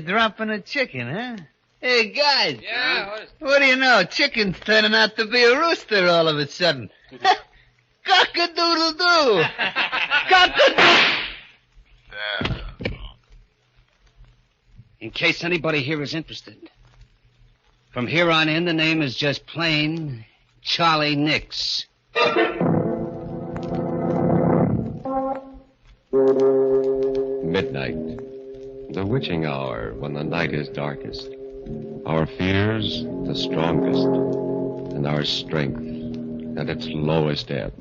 Dropping a chicken, huh? Hey, guys. Yeah? What do you know? Chicken's turning out to be a rooster all of a sudden. Cock-a-doodle-doo. Cock-a-doodle. In case anybody here is interested, from here on in, the name is just plain Charlie Nix. Midnight. The witching hour when the night is darkest. Our fears the strongest, and our strength at its lowest ebb.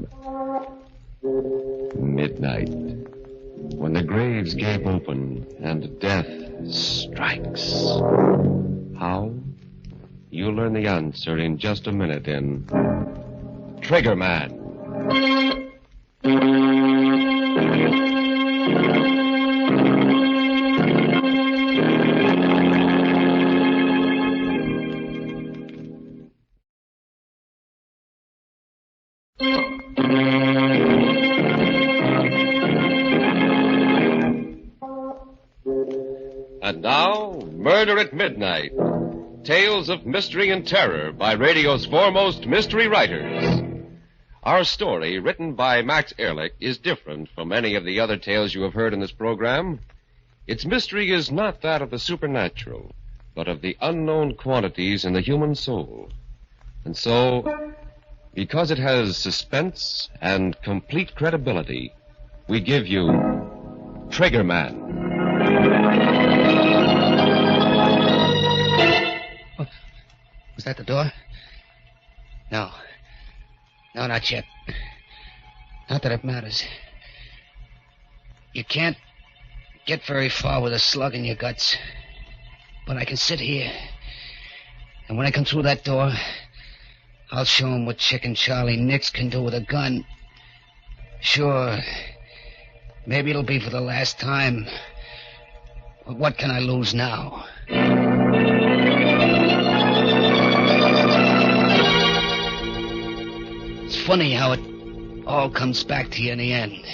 Midnight. When the graves gape open and death strikes. How? You'll learn the answer in just a minute in Trigger Man. And now, Murder at Midnight. Tales of mystery and terror by radio's foremost mystery writers. Our story, written by Max Ehrlich, is different from any of the other tales you have heard in this program. Its mystery is not that of the supernatural, but of the unknown quantities in the human soul. And so, because it has suspense and complete credibility, we give you Trigger Man. Was that the door? No. No, not yet. Not that it matters. You can't get very far with a slug in your guts. But I can sit here. And when I come through that door, I'll show him what Chicken Charlie Nix can do with a gun. Sure. Maybe it'll be for the last time. But what can I lose now? It's funny how it all comes back to you in the end.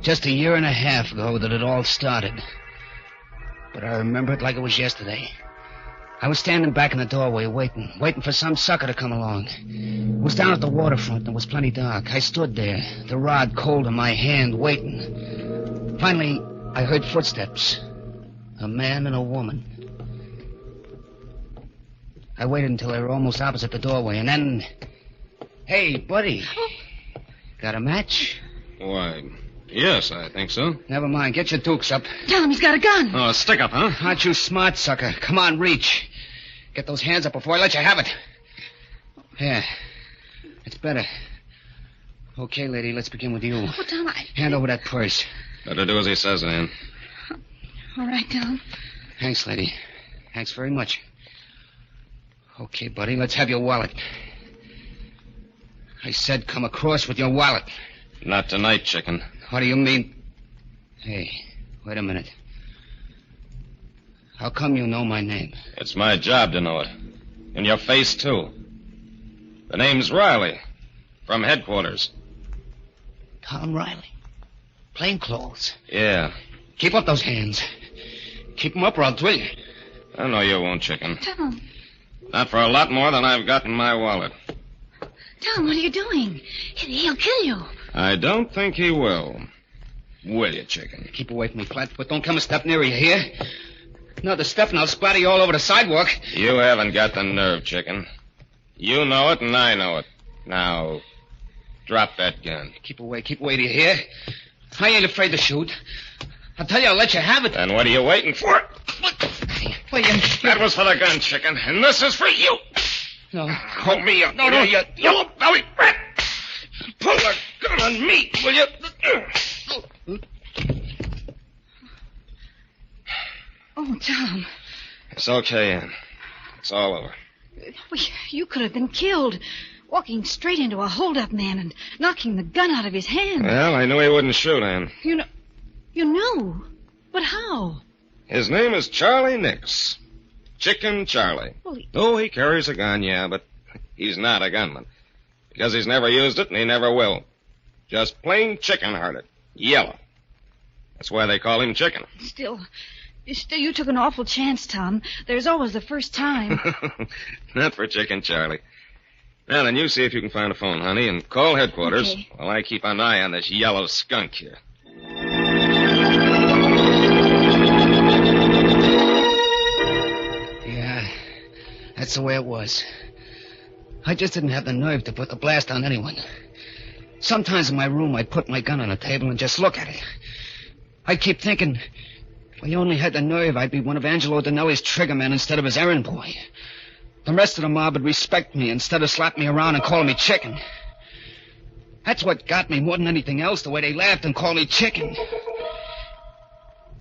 Just a year and a half ago that it all started. But I remember it like it was yesterday. I was standing back in the doorway waiting for some sucker to come along. It was down at the waterfront and it was plenty dark. I stood there, the rod cold in my hand, waiting. Finally, I heard footsteps. A man and a woman. I waited until they were almost opposite the doorway, and then... Hey, buddy. Got a match? Why, yes, I think so. Never mind. Get your dukes up. Tell him he's got a gun. Oh, a stick up, huh? Aren't you smart, sucker? Come on, reach. Get those hands up before I let you have it. Yeah. It's better. Okay, lady, let's begin with you. Oh, Tom, Hand over that purse. Better do as he says, Ann. All right, Tom. Thanks, lady. Thanks very much. Okay, buddy, let's have your wallet. I said come across with your wallet. Not tonight, chicken. What do you mean? Hey, wait a minute. How come you know my name? It's my job to know it. In your face, too. The name's Riley. From headquarters. Tom Riley. Plainclothes. Yeah. Keep up those hands. Keep them up or I'll drill you. I know you won't, chicken. Tom. Not for a lot more than I've got in my wallet. Tom, what are you doing? He'll kill you. I don't think he will. Will you, chicken? Keep away from me, Flatfoot. Don't come a step nearer, you hear? Another step and I'll splatter you all over the sidewalk. You haven't got the nerve, chicken. You know it and I know it. Now, drop that gun. Keep away, do you hear? I ain't afraid to shoot. I'll tell you, I'll let you have it. Then what are you waiting for? That was for the gun, chicken, and this is for you. No. Hold me up. No, you yellow belly rat. Pull the gun on me, will you? Oh, Tom. It's okay, Ann. It's all over. Well, you could have been killed. Walking straight into a hold-up man and knocking the gun out of his hand. Well, I knew he wouldn't shoot, Ann. You knew? His name is Charlie Nix. Chicken Charlie. Well, He carries a gun, yeah, but he's not a gunman. Because he's never used it and he never will. Just plain chicken-hearted. Yellow. That's why they call him Chicken. Still, you took an awful chance, Tom. There's always the first time. Not for Chicken Charlie. Now then, you see if you can find a phone, honey, and call headquarters Okay. while I keep an eye on this yellow skunk here. Yeah, that's the way it was. I just didn't have the nerve to put the blast on anyone. Sometimes in my room, I'd put my gun on the table and just look at it. I'd keep thinking, if I only had the nerve, I'd be one of Angelo Dinelli's triggermen instead of his errand boy. The rest of the mob would respect me instead of slapping me around and calling me Chicken. That's what got me more than anything else, the way they laughed and called me Chicken.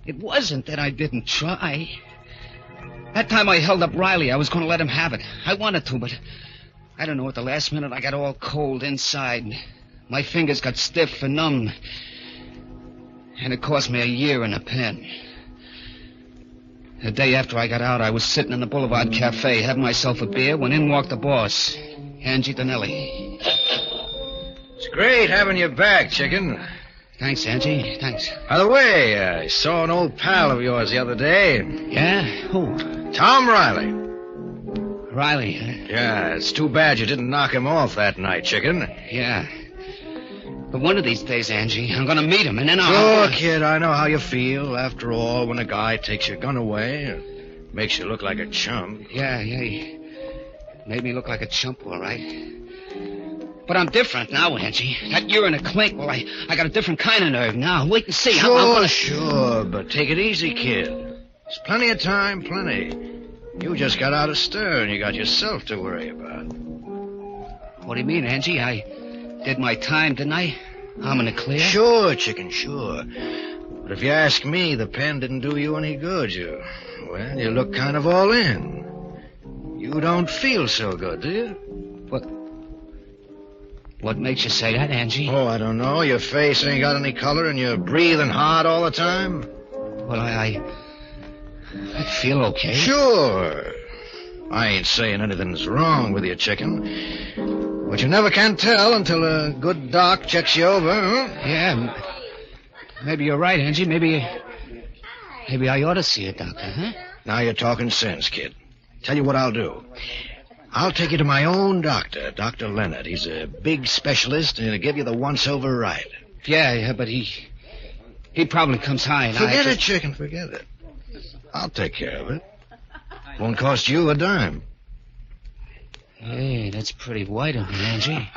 It wasn't that I didn't try. That time I held up Riley, I was going to let him have it. I wanted to, but I don't know, at the last minute I got all cold inside. My fingers got stiff and numb. And it cost me a year in a pen. The day after I got out, I was sitting in the Boulevard Cafe, having myself a beer, when in walked the boss, Angie Dinelli. It's great having you back, Chicken. Thanks, Angie. Thanks. By the way, I saw an old pal of yours the other day. Yeah? Who? Tom Riley. Riley, huh? Yeah, it's too bad you didn't knock him off that night, Chicken. Yeah. But one of these days, Angie, I'm going to meet him, and then I'll... Sure, kid, I know how you feel. After all, when a guy takes your gun away, it makes you look like a chump. Yeah, he made me look like a chump, all right. But I'm different now, Angie. That year in a clink, well, I got a different kind of nerve now. Wait and see. Sure, but take it easy, kid. There's plenty of time, plenty. You just got out of stir, and you got yourself to worry about. What do you mean, Angie? I did my time, didn't I? I'm in the clear? Sure, Chicken, sure. But if you ask me, the pen didn't do you any good. You look kind of all in. You don't feel so good, do you? What makes you say that, Angie? Oh, I don't know. Your face ain't got any color, and you're breathing hard all the time. Well, I feel okay. Sure. I ain't saying anything's wrong with you, Chicken. But you never can tell until a good doc checks you over, huh? Yeah, maybe you're right, Angie. Maybe I ought to see a doctor, huh? Now you're talking sense, kid. Tell you what I'll do. I'll take you to my own doctor, Dr. Leonard. He's a big specialist, and he'll give you the once-over right. Yeah, but he probably comes high, and Forget it, Chicken, forget it. I'll take care of it. Won't cost you a dime. Hey, that's pretty white of me, Angie.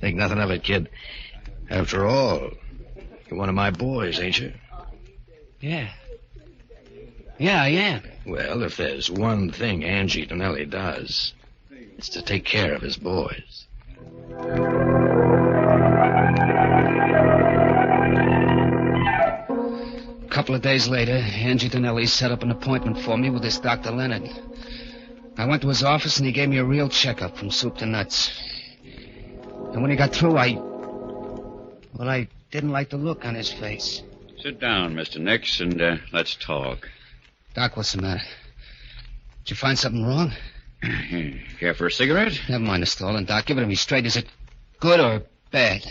Think nothing of it, kid. After all, you're one of my boys, ain't you? Yeah. Yeah, I am. Well, if there's one thing Angie Dinelli does, it's to take care of his boys. A couple of days later, Angie Dinelli set up an appointment for me with this Dr. Leonard. I went to his office, and he gave me a real checkup from soup to nuts. And when he got through, I didn't like the look on his face. Sit down, Mr. Nix, and let's talk. Doc, what's the matter? Did you find something wrong? Care for a cigarette? Never mind the stalling, Doc. Give it to me straight. Is it good or bad?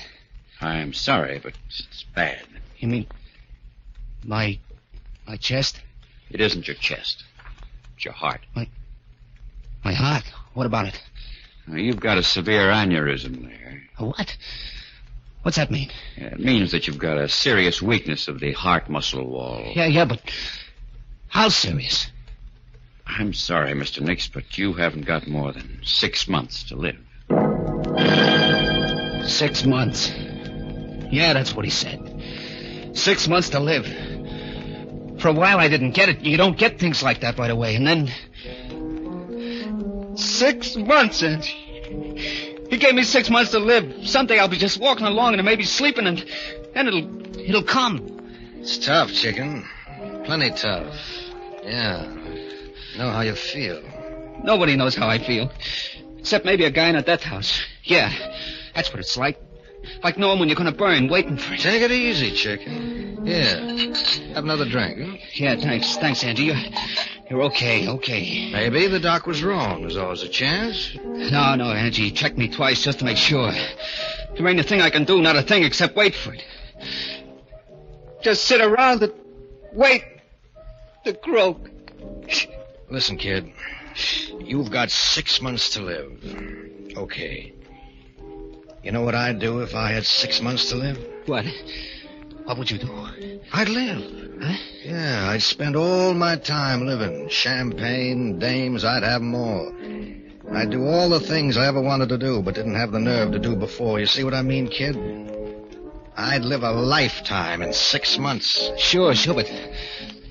I'm sorry, but it's bad. You mean my chest? It isn't your chest. It's your heart. My heart? What about it? You've got a severe aneurysm there. A what? What's that mean? It means that you've got a serious weakness of the heart muscle wall. Yeah, but how serious? I'm sorry, Mr. Nix, but you haven't got more than 6 months to live. 6 months. Yeah, that's what he said. 6 months to live. For a while I didn't get it. You don't get things like that right away. And then 6 months, and he gave me 6 months to live. Someday I'll be just walking along and maybe sleeping, and then it'll come. It's tough, Chicken. Plenty tough. Yeah. Know how you feel. Nobody knows how I feel. Except maybe a guy in a death house. Yeah, that's what it's like. Like knowing when you're going to burn, waiting for it. Take it easy, chicken. Here, have another drink, huh? Yeah, thanks. Thanks, Angie. You're okay. Maybe the doc was wrong. There's always a chance. No, Angie. Check me twice just to make sure. There ain't a thing I can do, not a thing except wait for it. Just sit around and wait to croak. Listen, kid. You've got 6 months to live. Okay. You know what I'd do if I had 6 months to live? What? What would you do? I'd live. Huh? Yeah, I'd spend all my time living. Champagne, dames, I'd have them all. I'd do all the things I ever wanted to do but didn't have the nerve to do before. You see what I mean, kid? I'd live a lifetime in 6 months. Sure, but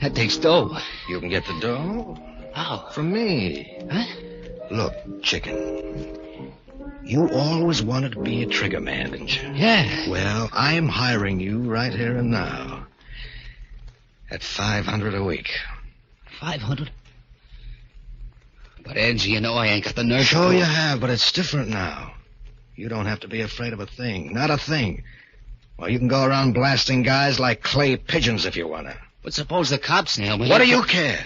that takes dough. You can get the dough? How? From me. Huh? Look, chicken. You always wanted to be a trigger man, didn't you? Yeah. Well, I'm hiring you right here and now. At $500 a week. 500? But, Angie, you know I ain't got the nerve. Sure you have, but it's different now. You don't have to be afraid of a thing. Not a thing. Well, you can go around blasting guys like clay pigeons if you want to. But suppose the cops nail me. What do you care?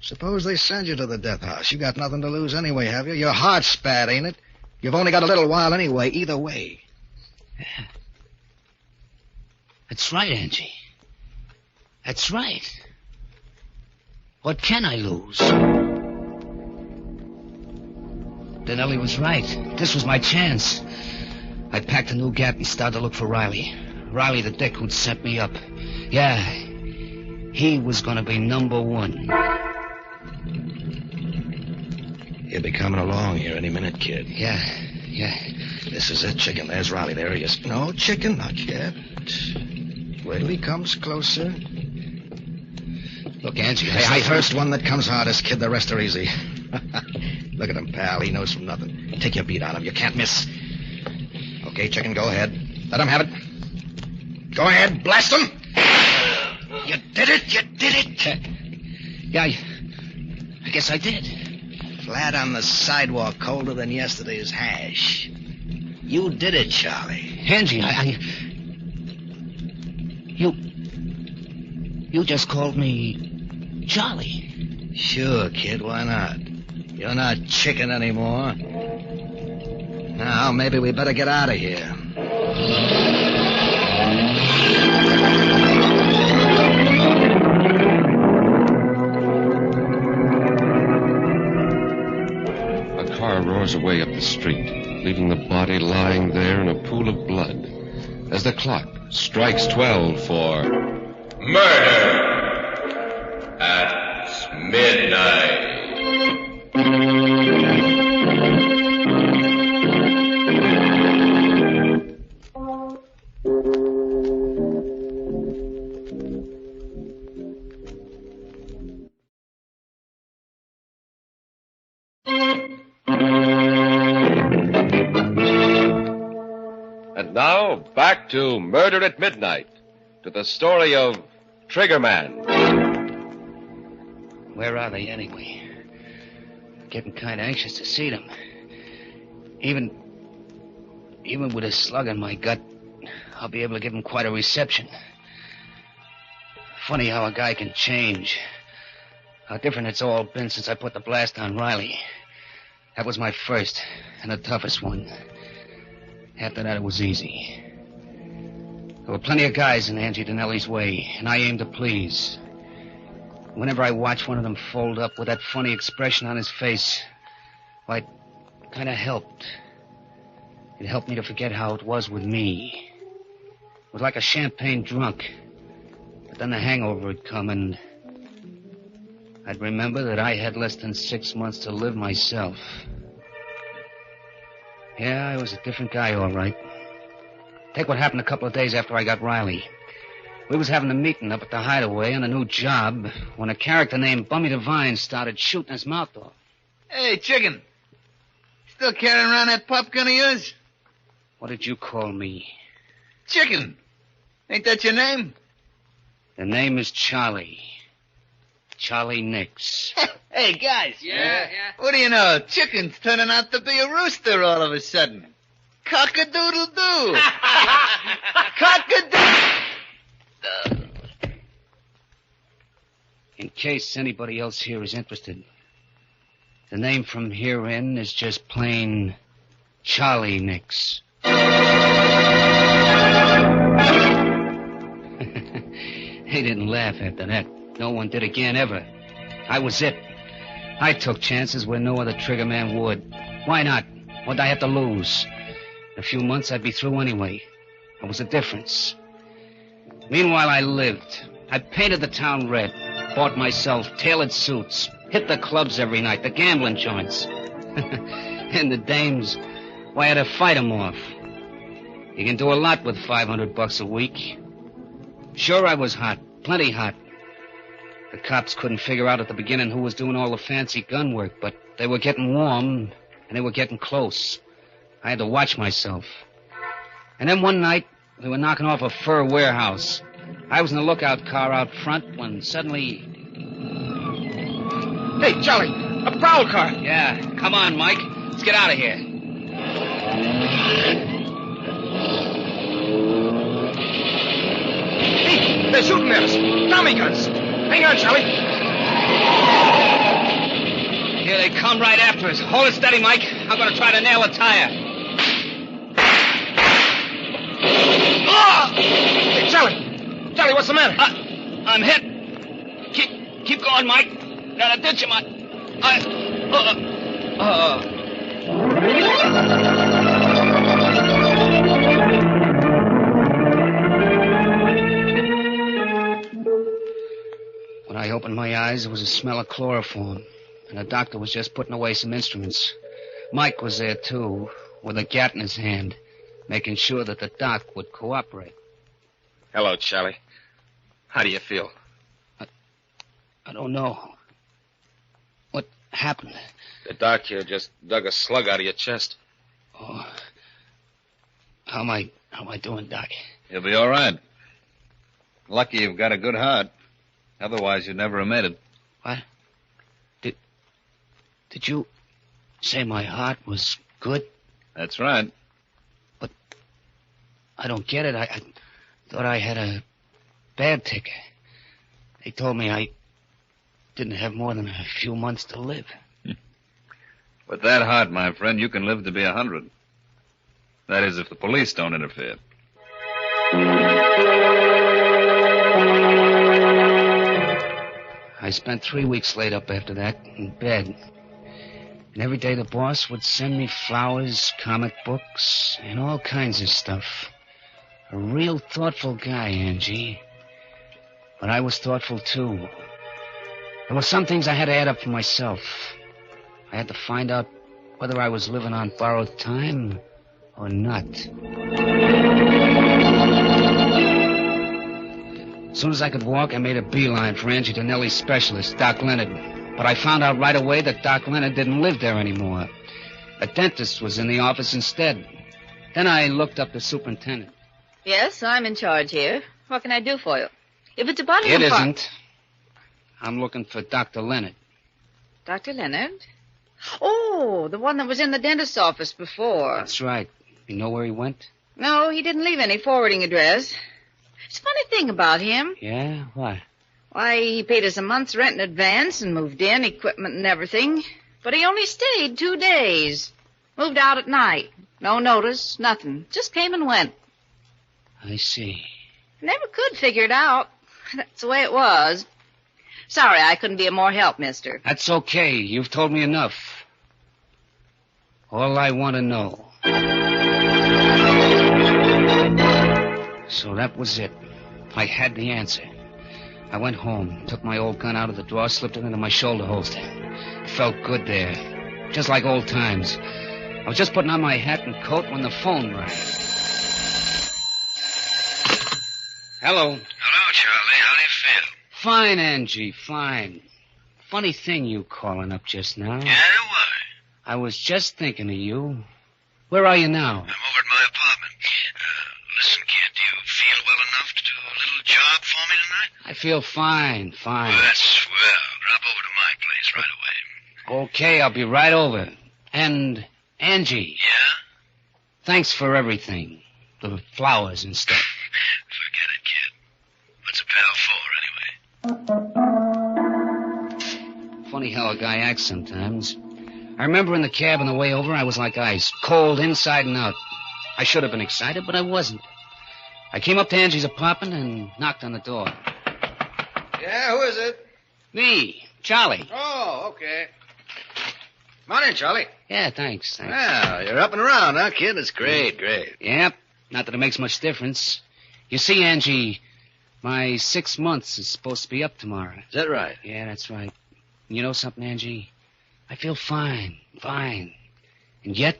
Suppose they send you to the death house. You got nothing to lose anyway, have you? Your heart's bad, ain't it? You've only got a little while anyway, either way. Yeah. That's right, Angie. That's right. What can I lose? Denelli was right. This was my chance. I packed a new gap and started to look for Riley. Riley the dick who'd set me up. Yeah, he was going to be number one. He'll be coming along here any minute, kid. Yeah. This is it, chicken. There's Riley. There he is. No, chicken, not yet. Wait till he comes closer. Look, Angie, I first one that comes hardest, kid. The rest are easy. Look at him, pal. He knows from nothing. Take your beat on him. You can't miss. Okay, chicken, go ahead. Let him have it. Go ahead. Blast him. You did it. Yeah, I guess I did. Flat on the sidewalk, colder than yesterday's hash. You did it, Charlie. Angie, You just called me Charlie. Sure, kid, why not? You're not chicken anymore. Now, maybe we better get out of here. A car roars away up the street, leaving the body lying there in a pool of blood as the clock strikes 12 for Murder at Midnight. And now, back to Murder at Midnight, to the story of Triggerman. Where are they, anyway? Getting kind of anxious to see them. Even with a slug in my gut, I'll be able to give them quite a reception. Funny how a guy can change. How different it's all been since I put the blast on Riley. That was my first and the toughest one. After that, it was easy. There were plenty of guys in Angie Denelli's way, and I aimed to please. Whenever I watched one of them fold up with that funny expression on his face, well, it kind of helped. It helped me to forget how it was with me. It was like a champagne drunk. But then the hangover would come, and I'd remember that I had less than 6 months to live myself. Yeah, I was a different guy, all right. Take what happened a couple of days after I got Riley. We was having a meeting up at the Hideaway on a new job when a character named Bummy Devine started shooting his mouth off. Hey, chicken. Still carrying around that pop gun of yours? What did you call me? Chicken. Ain't that your name? The name is Charlie. Charlie Nix. Hey, guys. Yeah. What do you know? Chicken's turning out to be a rooster all of a sudden. Cock-a-doodle-doo. Cock-a-doodle. In case anybody else here is interested, the name from here in is just plain Charlie Nix. They didn't laugh after that. No one did again, ever. I was it. I took chances where no other trigger man would. Why not? What'd I have to lose? In a few months, I'd be through anyway. There was a difference. Meanwhile, I lived. I painted the town red, bought myself tailored suits, hit the clubs every night, the gambling joints. And the dames, why, I had to fight them off. You can do a lot with $500 a week. Sure, I was hot, plenty hot. The cops couldn't figure out at the beginning who was doing all the fancy gun work, but they were getting warm, and they were getting close. I had to watch myself. And then one night, we were knocking off a fur warehouse. I was in the lookout car out front when suddenly... Hey, Charlie, a prowl car. Yeah, come on, Mike. Let's get out of here. Hey, they're shooting at us. Tommy guns. Hang on, Charlie. Here they come right after us. Hold it steady, Mike. I'm going to try to nail a tire. Oh! Hey, Charlie. Charlie, what's the matter? I'm hit. Keep going, Mike. Got a ditch in my... When I opened my eyes, there was a smell of chloroform, and the doctor was just putting away some instruments. Mike was there, too, with a gat in his hand, making sure that the doc would cooperate. Hello, Charlie. How do you feel? I don't know. What happened? The doc here just dug a slug out of your chest. Oh. How am I doing, Doc? You'll be all right. Lucky you've got a good heart. Otherwise, you'd never have made it. What? Did you say my heart was good? That's right. But I don't get it. I thought I had a bad ticker. They told me I didn't have more than a few months to live. With that heart, my friend, you can live to be 100. That is, if the police don't interfere. I spent 3 weeks laid up after that, in bed. And every day the boss would send me flowers, comic books, and all kinds of stuff. A real thoughtful guy, Angie. But I was thoughtful, too. There were some things I had to add up for myself. I had to find out whether I was living on borrowed time or not. As soon as I could walk, I made a beeline for Angie Donnelly's specialist, Doc Leonard. But I found out right away that Doc Leonard didn't live there anymore. A dentist was in the office instead. Then I looked up the superintendent. Yes, I'm in charge here. What can I do for you? If it's about It isn't. I'm looking for Dr. Leonard. Dr. Leonard? Oh, the one that was in the dentist's office before. That's right. You know where he went? No, he didn't leave any forwarding address. It's a funny thing about him. Yeah? What? Why, he paid us a month's rent in advance and moved in, equipment and everything. But he only stayed 2 days. Moved out at night. No notice, nothing. Just came and went. I see. Never could figure it out. That's the way it was. Sorry I couldn't be of more help, mister. That's okay. You've told me enough. All I want to know. So that was it. I had the answer. I went home, took my old gun out of the drawer, slipped it into my shoulder holster. It felt good there. Just like old times. I was just putting on my hat and coat when the phone rang. Hello. Hello, Charlie. How do you feel? Fine, Angie, fine. Funny thing you calling up just now. Yeah, why? I was just thinking of you. Where are you now? I'm over at my apartment. Listen, kid, do you feel well enough to do a little job for me tonight? I feel fine. Well, that's swell. Drop over to my place right away. Okay, I'll be right over. And Angie. Yeah? Thanks for everything. The flowers and stuff. Forget it, kid. What's a pal for, anyway? Funny how a guy acts sometimes. I remember in the cab on the way over, I was like ice. Cold inside and out. I should have been excited, but I wasn't. I came up to Angie's apartment and knocked on the door. Yeah, who is it? Me, Charlie. Oh, okay. Come on in, Charlie. Yeah, thanks. Well, you're up and around, huh, kid? It's great. Yep. Not that it makes much difference. You see, Angie, my 6 months is supposed to be up tomorrow. Is that right? Yeah, that's right. And you know something, Angie? I feel fine. And yet,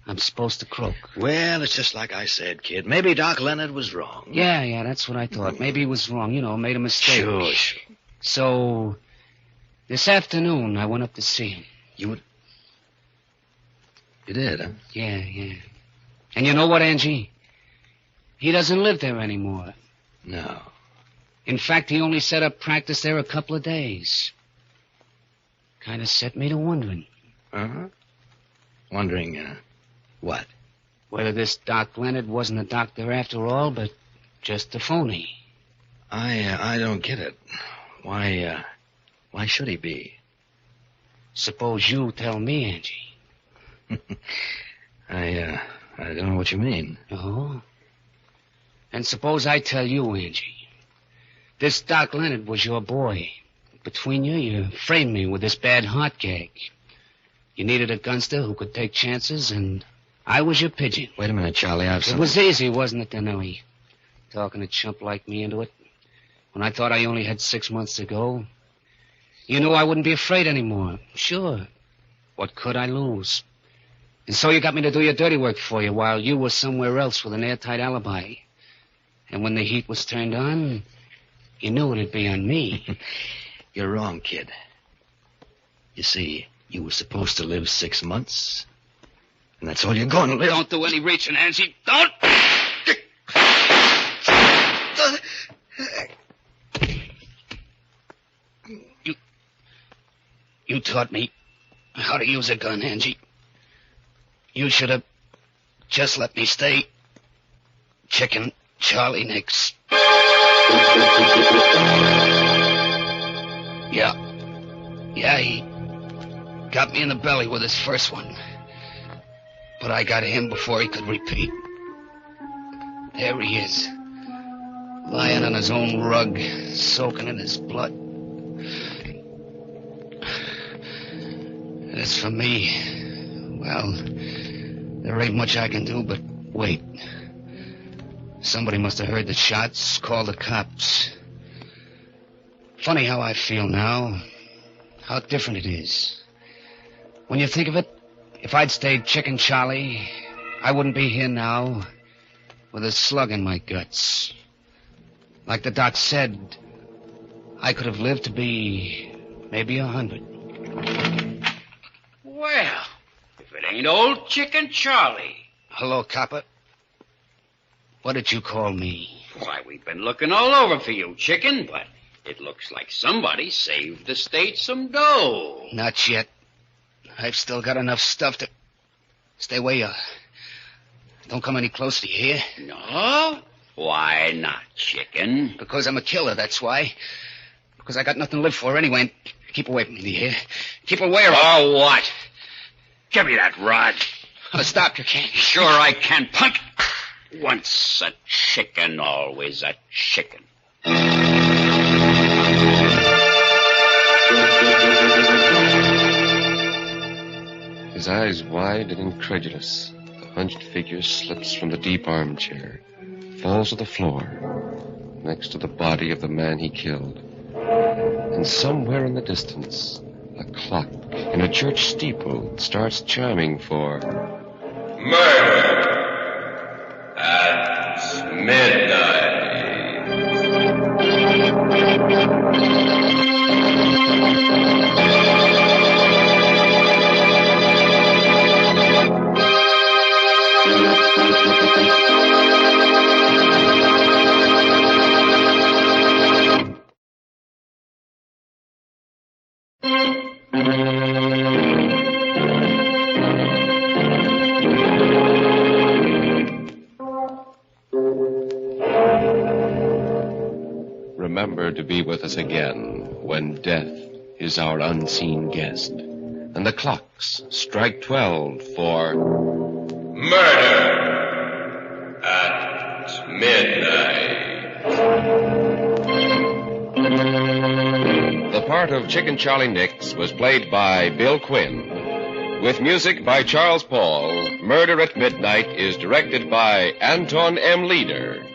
I'm supposed to croak. Well, it's just like I said, kid. Maybe Doc Leonard was wrong. Yeah, that's what I thought. Maybe he was wrong, made a mistake. Sure. So, this afternoon, I went up to see him. You did, huh? Yeah. And you know what, Angie? He doesn't live there anymore. No. In fact, he only set up practice there a couple of days. Kind of set me to wondering. Uh-huh. Wondering, what? Whether this Doc Leonard wasn't a doctor after all, but just a phony. I don't get it. Why should he be? Suppose you tell me, Angie. I don't know what you mean. Oh? And suppose I tell you, Angie. This Doc Leonard was your boy. Between you framed me with this bad heart gag. You needed a gunster who could take chances, and I was your pigeon. Wait a minute, Charlie. It was easy, wasn't it, Danelli? Talking a chump like me into it. When I thought I only had 6 months to go. You knew I wouldn't be afraid anymore. Sure. What could I lose? And so you got me to do your dirty work for you while you were somewhere else with an airtight alibi. And when the heat was turned on, you knew it'd be on me. You're wrong, kid. You see, you were supposed to live 6 months. And that's all you're going to live. Don't do any reaching, Angie. Don't! You taught me how to use a gun, Angie. You should have just let me stay Chicken Charlie Nix. Yeah, he got me in the belly with his first one. But I got him before he could repeat. There he is, lying on his own rug, soaking in his blood. And as for me, well, there ain't much I can do but wait. Somebody must have heard the shots, called the cops. Funny how I feel now. How different it is. When you think of it, if I'd stayed Chicken Charlie, I wouldn't be here now with a slug in my guts. Like the doc said, I could have lived to be maybe 100. Well, if it ain't old Chicken Charlie. Hello, copper. What did you call me? Why, we've been looking all over for you, Chicken, but it looks like somebody saved the state some dough. Not yet. I've still got enough stuff to... Stay where you are. Don't come any closer, you hear? No? Why not, Chicken? Because I'm a killer, that's why. Because I got nothing to live for anyway. And keep away from me, do you hear? Keep away or... Oh, what? Give me that rod. Stop, you can't. Sure I can, punk. Once a chicken, always a chicken. His eyes wide and incredulous, the hunched figure slips from the deep armchair, falls to the floor, next to the body of the man he killed. And somewhere in the distance, a clock in a church steeple starts chiming for... Murder at midnight. remember to be with us again when death is our unseen guest, and the clocks strike 12 for Murder at Midnight. The part of Chicken Charlie Nix was played by Bill Quinn. With music by Charles Paul, Murder at Midnight is directed by Anton M. Leader